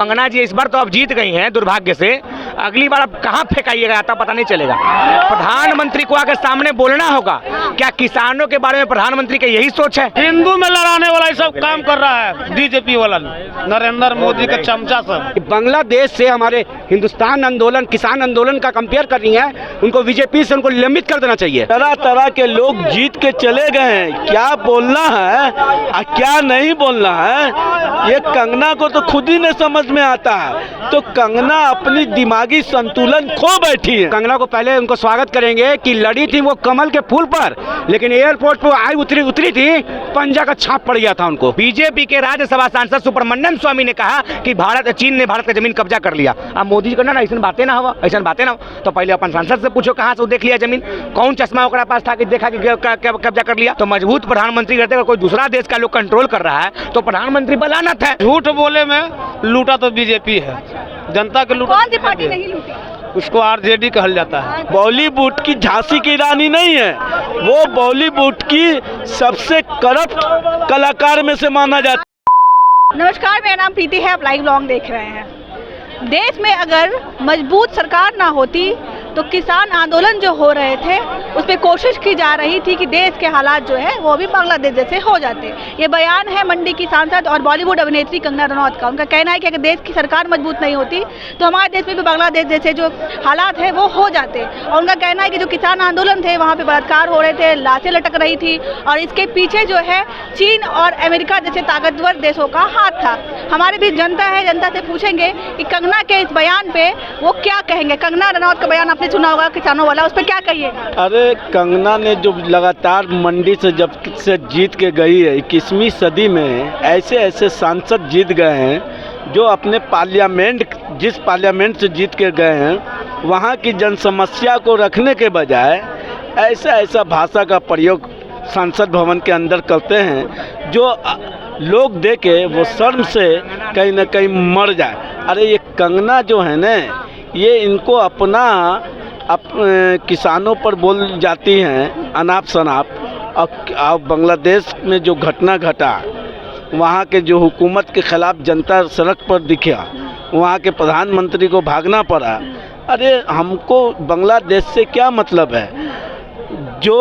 कंगना जी इस बार तो अब जीत गई हैं दुर्भाग्य से, अगली बार अब कहाँ फेंकाइएगा आता पता नहीं चलेगा। प्रधानमंत्री को आकर सामने बोलना होगा। क्या किसानों के बारे में प्रधानमंत्री की यही सोच है? हिंदू में लड़ाने वाला ये सब काम कर रहा है बीजेपी वाला, नरेंद्र मोदी का चमचा सब। बांग्लादेश से हमारे हिंदुस्तान आंदोलन, किसान आंदोलन का कंपेयर कर रही है, उनको बीजेपी से उनको निलंबित कर देना चाहिए। तरह तरह के लोग जीत के चले गए हैं, क्या बोलना है और क्या नहीं बोलना है ये कंगना को तो खुद ही नहीं समझ में आता है। तो कंगना अपनी दिमागी संतुलन खो बैठी है। कंगना को पहले उनको स्वागत करेंगे कि लड़ी थी वो कमल के फूल पर, लेकिन एयरपोर्ट पर आई उतरी थी, पंजा का छाप पड़ गया था उनको। बीजेपी के राज्यसभा सांसद सुब्रमण्यम स्वामी ने कहा कि चीन ने भारत का जमीन कब्जा कर लिया। अब मोदी जी करना ना ऐसा बातें ना हो, ऐसा बातें ना हो तो पहले अपन सांसद से पूछो कहाँ से देख लिया जमीन, कौन चश्मा ओकरा पास था कि देखा कि कब्जा कर लिया। तो मजबूत प्रधानमंत्री रहते अगर कोई दूसरा देश का लोग कंट्रोल कर रहा है तो प्रधानमंत्री बलानत है। झूठ बोले में लूटा तो बीजेपी है, जनता के लूटा। कौन सी पार्टी नहीं लूटी? उसको आरजेडी कहल जाता है। बॉलीवुड की झांसी की रानी नहीं है, वो बॉलीवुड की सबसे करप्ट कलाकार में से माना जाता है। नमस्कार, मेरा नाम प्रीति है, आप लाइव ब्लॉग देख रहे हैं। देश में अगर मजबूत सरकार ना होती तो किसान आंदोलन जो हो रहे थे उस पर कोशिश की जा रही थी कि देश के हालात जो है वो भी बांग्लादेश जैसे हो जाते। ये बयान है मंडी की सांसद और बॉलीवुड अभिनेत्री कंगना रनौत का। उनका कहना है कि अगर देश की सरकार मजबूत नहीं होती तो हमारे देश में भी बांग्लादेश जैसे जो हालात हैं वो हो जाते। और उनका कहना है कि जो किसान आंदोलन थे वहाँ पे बलात्कार हो रहे थे, लाशें लटक रही थी और इसके पीछे जो है चीन और अमेरिका जैसे ताकतवर देशों का हाथ था। हमारे भी जनता है, जनता से पूछेंगे कि कंगना के इस बयान पे वो क्या कहेंगे। कंगना रनौत का बयान आपने सुना होगा किसानों वाला, उस पर क्या कहिएगा? अरे कंगना ने जो लगातार मंडी से जब से जीत के गई है, 21वीं सदी में ऐसे ऐसे सांसद जीत गए हैं जो अपने पार्लियामेंट, जिस पार्लियामेंट से जीत के गए हैं वहाँ की जन समस्या को रखने के बजाय ऐसा भाषा का प्रयोग संसद भवन के अंदर करते हैं जो लोग देखे वो शर्म से कहीं ना कहीं मर जाए। अरे ये कंगना जो है ना, ये इनको अपना किसानों पर बोल जाती हैं अनाप शनाप। और बांग्लादेश में जो घटना घटा, वहाँ के जो हुकूमत के ख़िलाफ़ जनता सड़क पर दिखा, वहाँ के प्रधानमंत्री को भागना पड़ा। अरे हमको बांग्लादेश से क्या मतलब है? जो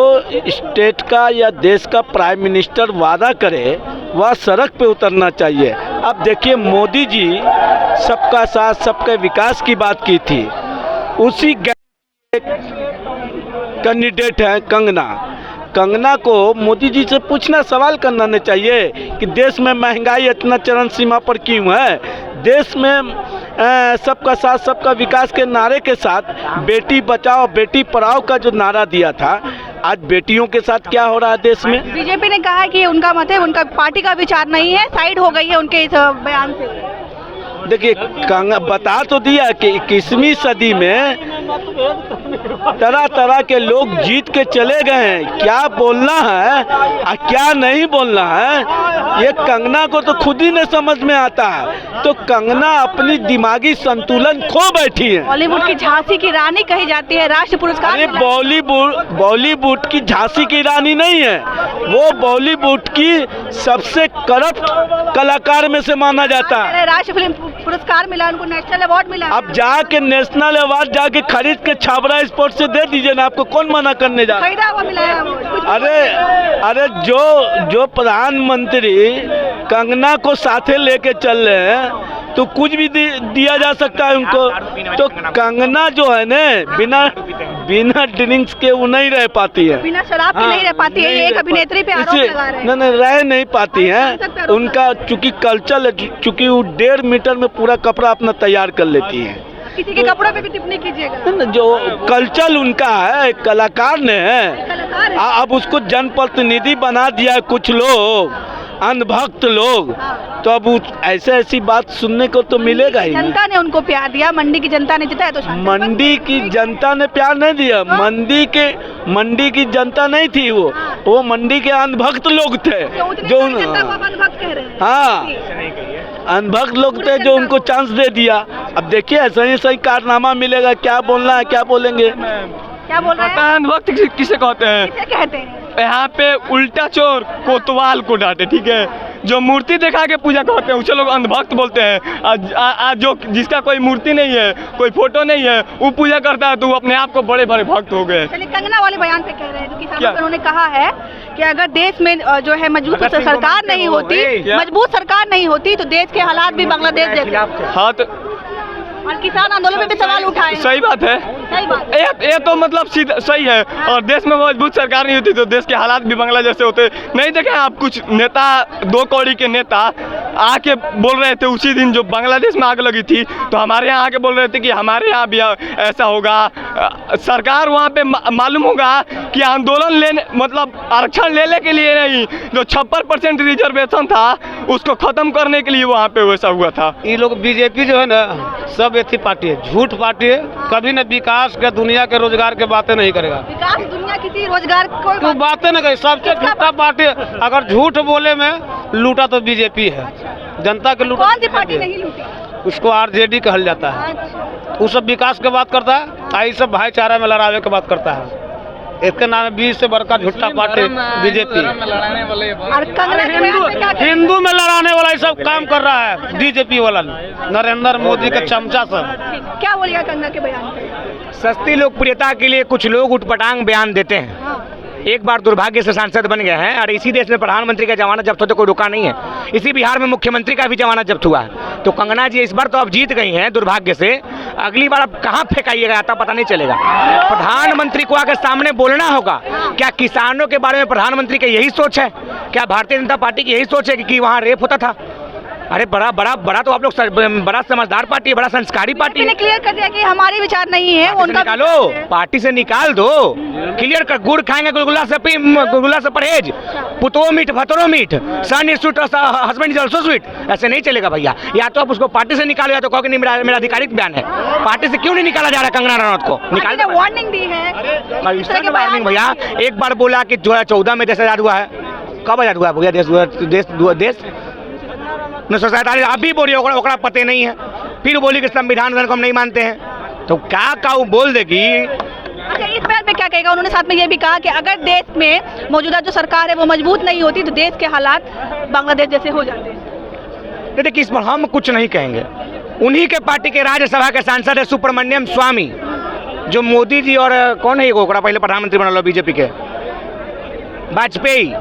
स्टेट का या देश का प्राइम मिनिस्टर वादा करे वह सड़क पे उतरना चाहिए। अब देखिए मोदी जी सबका साथ सबके विकास की बात की थी, उसी कैंडिडेट है कंगना को मोदी जी से पूछना, सवाल करना नहीं चाहिए कि देश में महंगाई इतना चरम सीमा पर क्यों है। देश में सबका साथ सबका विकास के नारे के साथ बेटी बचाओ बेटी पढ़ाओ का जो नारा दिया था, आज बेटियों के साथ क्या हो रहा है देश में? बीजेपी ने कहा है कि उनका मत है, उनका पार्टी का विचार नहीं है, साइड हो गई है उनके इस बयान से। देखिए बता तो दिया कि 21वीं सदी में तरह तरह के लोग जीत के चले गए हैं, क्या बोलना है और क्या नहीं बोलना है ये कंगना को तो खुद ही नहीं समझ में आता है। तो कंगना अपनी दिमागी संतुलन खो बैठी है। बॉलीवुड की झांसी की रानी कही जाती है, राष्ट्र पुरस्कार। अरे बॉलीवुड की झांसी की रानी नहीं है, वो बॉलीवुड की सबसे करप्ट कलाकार में से माना जाता है। राष्ट्र फिल्म पुरस्कार मिला उनको, नेशनल अवार्ड मिला। अब जाके नेशनल अवार्ड जाके खरीद के छाबड़ा स्पोर्ट से दे दीजिए ना, आपको कौन मना करने जा रहा है? अरे जो प्रधानमंत्री कंगना को साथे लेके चल रहे हैं तो कुछ भी दिया जा सकता है उनको। तो कंगना जो है ना बिना ड्रिंक्स के वो नहीं रह पाती है, बिना शराब के नहीं रह पाती है। एक अभिनेत्री पे आरोप लगा रहे हैं। नहीं रह नहीं पाती हैं। उनका चूंकि कल्चर, चूंकि वो 1.5 मीटर में पूरा कपड़ा अपना तैयार कर लेती हैं। किसी के कपड़ों पे भी टिप्पणी कीजिएगा। जो कल्चर उनका है, कलाकार ने है, अब उसको जनप्रतिनिधि बना दिया कुछ लोग, अनभक्त लोग, तो अब ऐसी बात सुनने को तो मिलेगा ही। जनता ने उनको प्यार दिया, मंडी की जनता ने जिताया तो मंडी की जनता ने प्यार नहीं दिया। मंडी की जनता नहीं थी, वो मंडी के अनभक्त लोग थे जो हाँ अनभक्त लोग थे जो उनको चांस दे दिया। अब देखिए ऐसा ही सही कारनामा मिलेगा, क्या बोलना है क्या बोलेंगे। क्या बोल रहे हैं? अनभक्त किसे कहते हैं? किसे कहते हैं? यहाँ पे उल्टा चोर कोतवाल को डांटे, ठीक है? जो मूर्ति दिखा के पूजा करते हैं उसे लोग अंधभक्त बोलते हैं। आज जो जिसका कोई मूर्ति नहीं है, कोई फोटो नहीं है, वो पूजा करता है तो वो अपने आप को बड़े बड़े भक्त हो गए। चलिए, कंगना वाले बयान पे कह रहे हैं, जो किसानों क्या? पर उन्होंने कहा है कि अगर देश में जो है मजबूत सरकार नहीं होती, मजबूत सरकार नहीं होती तो देश के हालात भी बांग्लादेश जैसे। हाँ, तो और किसान आंदोलन पे भी सवाल उठाए। सही बात है, सही बात। ये तो मतलब सही है। और देश में मजबूत सरकार नहीं होती तो देश के हालात भी बांग्ला जैसे होते। नहीं देखे आप, कुछ नेता, 2 कौड़ी के नेता आके बोल रहे थे उसी दिन जो बांग्लादेश में आग लगी थी, तो हमारे यहाँ आके बोल रहे थे कि हमारे यहाँ भी ऐसा होगा। सरकार वहाँ पे मालूम होगा कि आंदोलन लेने मतलब आरक्षण लेने के लिए नहीं, जो 56% रिजर्वेशन था उसको खत्म करने के लिए वहाँ पे वैसा हुआ था। ये लोग बीजेपी जो है ना, सब ऐसी पार्टी है, झूठ पार्टी है। कभी न विकास के, दुनिया के रोजगार के बातें नहीं करेगा। विकास दुनिया किसी रोजगार तो बातें नहीं करे, सबसे झूठा पार्टी है। अगर झूठ बोले में लूटा तो बीजेपी है, जनता के लूटा। कौन सी पार्टी नहीं लूटी? उसको आरजेडी कहल जाता है। वो सब विकास के बात करता है, आई सब भाईचारा में लड़ावे के बात करता है। इसके नाम है 20 से बढ़कर झूठा पार्टी बीजेपी। और कंगना के बयान पे क्या? हिंदू में लड़ाने वाला ये सब काम कर रहा है बीजेपी वाला, नरेंद्र मोदी का चमचा सब। क्या बोलिएगा कंगना के बयान पे? सस्ती लोकप्रियता के लिए कुछ लोग उटपटांग बयान देते हैं। एक बार दुर्भाग्य से सांसद बन गए हैं और इसी देश में प्रधानमंत्री का जमानत जब्त होते कोई रुका नहीं है। इसी बिहार में मुख्यमंत्री का भी जमानत जब्त हुआ है। तो कंगना जी इस बार तो अब जीत गई हैं दुर्भाग्य से। अगली बार अब कहाँ फेंकाइएगा आता पता नहीं चलेगा। प्रधानमंत्री को आकर सामने बोलना होगा। क्या किसानों के बारे में प्रधानमंत्री की यही सोच है? क्या भारतीय जनता पार्टी की यही सोच है कि वहाँ रेप होता था? अरे बड़ा बड़ा बड़ा तो आप लोग बड़ा समझदार पार्टी है, बड़ा संस्कारी पार्टी है। क्लियर कर दिया कि हमारे विचार नहीं है, उनका निकालो, पार्टी से निकाल दो। क्लियर कर, गुड़ खाएंगे गुलगुला से परहेज, पुतो मीठ भतरो मीठ, son is sweet husband is also sweet. ऐसे नहीं चलेगा भैया। या तो आप उसको पार्टी से निकालो या तो कहो कि नहीं मेरा आधिकारिक बयान है। पार्टी से क्यों नहीं निकाला जा रहा कंगना रनौत को? निकाल वार्निंग दी है वार्निंग भैया। एक बार बोला कि 2014 में देश आजाद हुआ है। कब आजाद हुआ भैया देश 1947? अभी बोली ओकरा पते नहीं है। फिर बोली कि संविधान को हम नहीं मानते हैं। तो क्या वो बोल देगी। अच्छा, इस बात में क्या कहेगा? उन्होंने साथ में ये भी कहा कि अगर देश में मौजूदा जो सरकार है वो मजबूत नहीं होती तो देश के हालात बांग्लादेश जैसे हो जाते हैं। देखिए, इस पर हम कुछ नहीं कहेंगे। उन्हीं के पार्टी के राज्यसभा के सांसद है सुब्रमण्यम स्वामी, जो मोदी जी और कौन है ओकरा पहले प्रधानमंत्री बनल बीजेपी के, वाजपेयी,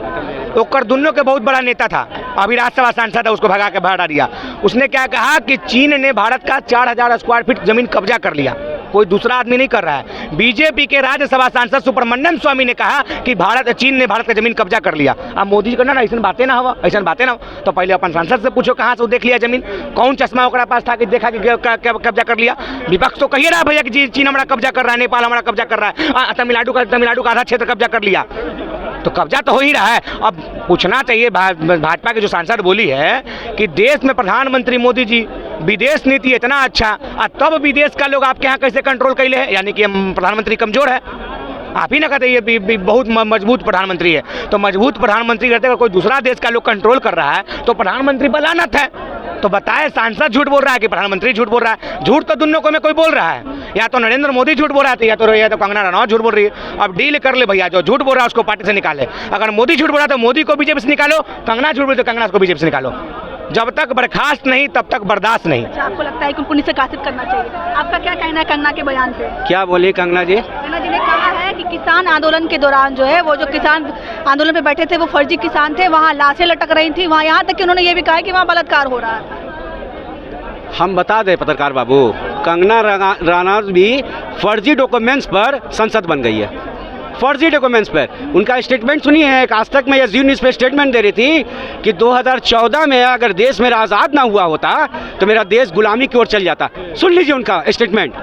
ओकर दोनों के बहुत बड़ा नेता था। अभी राज्यसभा सांसद है, उसको भगा के बाहर दिया। उसने क्या कहा कि चीन ने भारत का 4000 स्क्वायर फीट जमीन कब्जा कर लिया। कोई दूसरा आदमी नहीं कर रहा है। बीजेपी के राज्यसभा सांसद सुब्रमण्यम स्वामी ने कहा कि चीन ने भारत का जमीन कब्जा कर लिया। अब मोदी जी कहना ना ऐसा बातें ना हो, ऐसा बातें ना हो। तो पहले अपन सांसद से पूछो कहाँ से देख लिया जमीन, कौन चश्मा ओकरा पास था कि देखा कि कब्जा कर लिया। विपक्ष तो कहिए रहा भैया कि चीन हमारा कब्जा कर रहा है, नेपाल हमारा कब्जा कर रहा है, तमिलनाडु का आधा क्षेत्र कब्जा कर लिया। तो कब्जा तो हो ही रहा है। अब पूछना चाहिए, भाजपा के जो सांसद बोली है कि देश में प्रधानमंत्री मोदी जी विदेश नीति इतना अच्छा, तब विदेश का लोग आपके यहाँ कैसे कंट्रोल कैले है? यानी कि प्रधानमंत्री कमजोर है। आप ही ना कहते ये बहुत मजबूत प्रधानमंत्री है। तो मजबूत प्रधानमंत्री रहते अगर कोई दूसरा देश का लोग कंट्रोल कर रहा है तो प्रधानमंत्री बलानत है। तो बताए, सांसद झूठ बोल रहा है कि प्रधानमंत्री झूठ बोल रहा है? झूठ तो दोनों को में कोई बोल रहा है। या तो नरेंद्र मोदी झूठ बोल रहा है या तो कंगना रनौत झूठ बोल रही है। अब डील कर ले भैया, जो झूठ बोल रहा है उसको पार्टी से निकाले। अगर मोदी झूठ बोल रहा है तो मोदी को बीजेपी से निकालो, कंगना झूठ बोल तो कंगना को बीजेपी से निकालो। जब तक बर्खास्त नहीं तब तक बर्दाश्त नहीं। अच्छा, आपको लगता है कि उनको निष्कासित करना चाहिए? आपका क्या कहना है कंगना के बयान पे? क्या बोली कंगना जी? कंगना जी ने कहा है कि किसान आंदोलन के दौरान जो है वो जो किसान आंदोलन पे बैठे थे वो फर्जी किसान थे, वहाँ लाशें लटक रही थी, वहाँ यहाँ तक कि उन्होंने ये भी कहा है कि वहाँ बलात्कार हो रहा है। हम बता दें पत्रकार बाबू, कंगना रनौत भी फर्जी डॉक्यूमेंट्स पर संसद बन गई है। फर्जी डॉक्यूमेंट्स पर उनका स्टेटमेंट सुनिए है। आज तक में या जी न्यूज़ पे स्टेटमेंट दे रही थी कि 2014 में अगर देश मेरा आज़ाद ना हुआ होता तो मेरा देश गुलामी की ओर चल जाता। सुन लीजिए उनका स्टेटमेंट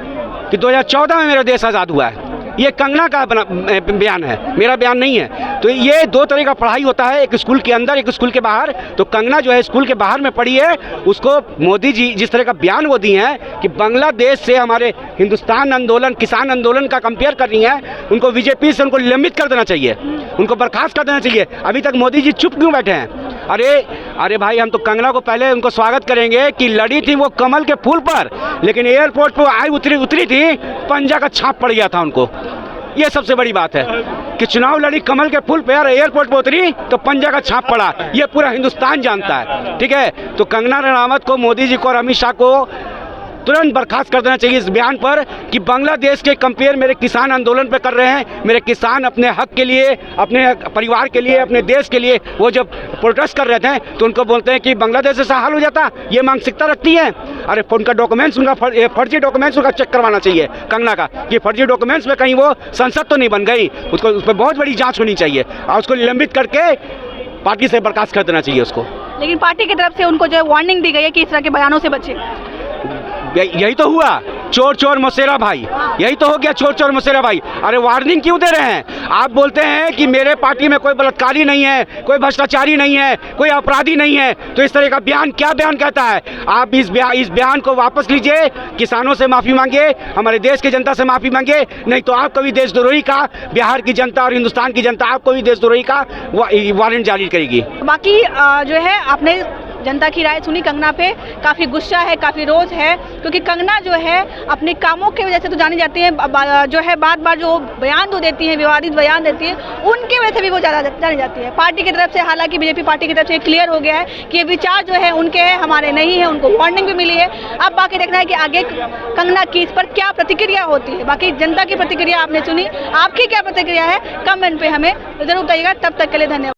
कि 2014 में मेरा देश आज़ाद हुआ है। ये कंगना का बयान है, मेरा बयान नहीं है। तो ये 2 तरह का पढ़ाई होता है, एक स्कूल के अंदर एक स्कूल के बाहर। तो कंगना जो है स्कूल के बाहर में पढ़ी है, उसको मोदी जी जिस तरह का बयान वो दी हैं कि बांग्लादेश से हमारे हिंदुस्तान आंदोलन, किसान आंदोलन का कंपेयर कर रही हैं, उनको बीजेपी से उनको निलंबित कर देना चाहिए, उनको बर्खास्त कर देना चाहिए। अभी तक मोदी जी चुप क्यों बैठे हैं? अरे भाई, हम तो कंगना को पहले उनको स्वागत करेंगे कि लड़ी थी वो कमल के फूल पर, लेकिन एयरपोर्ट पर आई उतरी थी, पंजा का छाप पड़ गया था उनको। ये सबसे बड़ी बात है कि चुनाव लड़ी कमल के फूल पे और एयरपोर्ट पर उतरी तो पंजा का छाप पड़ा, ये पूरा हिंदुस्तान जानता है। ठीक है, तो कंगना रनावत को, मोदी जी को और अमित शाह को तुरंत बर्खास्त कर देना चाहिए इस बयान पर कि बांग्लादेश के कंपेयर मेरे किसान आंदोलन पे कर रहे हैं। मेरे किसान अपने हक के लिए, अपने परिवार के लिए, अपने देश के लिए वो जब प्रोटेस्ट कर रहे थे तो उनको बोलते हैं कि बांग्लादेश ऐसा हाल हो जाता, ये मानसिकता रखती है। अरे उनका डॉक्यूमेंट्स, उनका फर्जी डॉक्यूमेंट्स उनका चेक करवाना चाहिए कंगना का कि फर्जी डॉक्यूमेंट्स में कहीं वो संसद तो नहीं बन गई। उसको उस पर बहुत बड़ी जाँच होनी चाहिए और उसको निलंबित करके पार्टी से बर्खास्त कर देना चाहिए उसको। लेकिन पार्टी की तरफ से उनको जो है वार्निंग दी गई है कि इस तरह के बयानों से बचे। यही तो हुआ, चोर चोर मौसेरा भाई, यही तो हो गया, चोर चोर मौसेरा भाई। अरे वार्निंग क्यों दे रहे हैं? आप बोलते हैं कि मेरे पार्टी में कोई बलात्कारी नहीं है, कोई भ्रष्टाचारी नहीं है, कोई अपराधी नहीं है, तो इस तरह का बयान क्या बयान कहता है? आप इस बयान को वापस लीजिए, किसानों से माफ़ी मांगे, हमारे देश की जनता से माफ़ी मांगे, नहीं तो आपको भी देशद्रोही का, बिहार की जनता और हिंदुस्तान की जनता आपको भी देशद्रोही का वारंट जारी करेगी। बाकी जो है आपने जनता की राय सुनी, कंगना पे काफ़ी गुस्सा है, काफ़ी रोष है, क्योंकि कंगना जो है अपने कामों की वजह से तो जानी जाती है, जो है बार बार जो बयान तो देती है, विवादित बयान देती है, उनकी वजह से भी वो ज़्यादा जानी जाती है। पार्टी की तरफ से, हालांकि बीजेपी पार्टी की तरफ से क्लियर हो गया है कि ये विचार जो है उनके हैं, हमारे नहीं है, उनको वार्निंग भी मिली है। अब बाकी देखना है कि आगे कंगना की इस पर क्या प्रतिक्रिया होती है। बाकी जनता की प्रतिक्रिया आपने सुनी, आपकी क्या प्रतिक्रिया है कमेंट पे हमें जरूर बताइएगा। तब तक के लिए धन्यवाद।